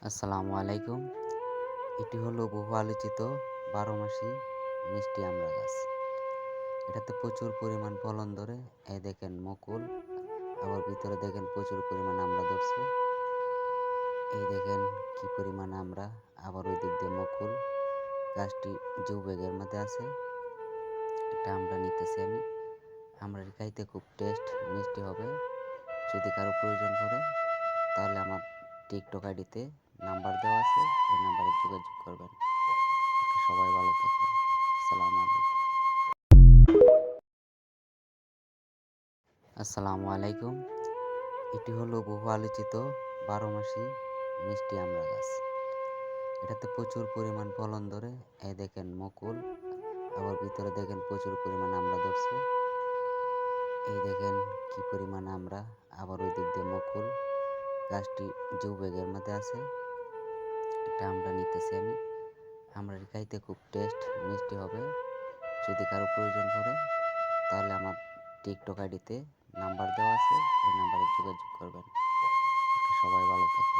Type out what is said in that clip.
আসসালামু আলাইকুম। এটি হলো বহু আলোচিত ১২ মাসি মিষ্টি আমড়া গাছ। এটাতে প্রচুর পরিমাণ ফলন ধরে। এই দেখেন মুকুল, আবার ভিতরে দেখেন প্রচুর পরিমাণ আমড়া ধরছে। এই দেখেন কি পরিমাণ আমড়া, আবার ওই দিক দিয়ে মুকুল। গাছটি জুবেগের মধ্যে আছে। একটা আমড়া নিতেছি আমি। আমড়াটি খাইতে খুব টেস্ট, মিষ্টি হবে। যদি কারো প্রয়োজন পড়ে তাহলে আমার টিকটক আইডিতে নাম্বার দেওয়া আছে, ওই নাম্বারে যোগাযোগ করবেন। ওকে, সবাই ভালো থাকবেন। আসসালামু আলাইকুম। আসসালামু আলাইকুম। এটি হলো বহু আলোচিত ১২ মাসি মিষ্টি আমড়া গাছ। এটাতে প্রচুর পরিমাণ ফলন ধরে। এই দেখেন মুকুল, আবার ভিতরে দেখেন প্রচুর পরিমাণ আমড়া ধরছে। এই দেখেন কি পরিমাণ আমড়া, আবার ওই দিক দিয়ে মুকুল। গাছটি জুবেগের মধ্যে আছে। একটা আমড়া নিতেছি আমি। আমড়াটি খাইতে খুব টেস্ট, মিষ্টি হবে। যদি কারো প্রয়োজন পড়ে তাহলে আমার টিকটক আইডিতে নাম্বার দেওয়া আছে, ওই নাম্বারে যোগাযোগ করবেন। ওকে, সবাই ভালো থাকবেন।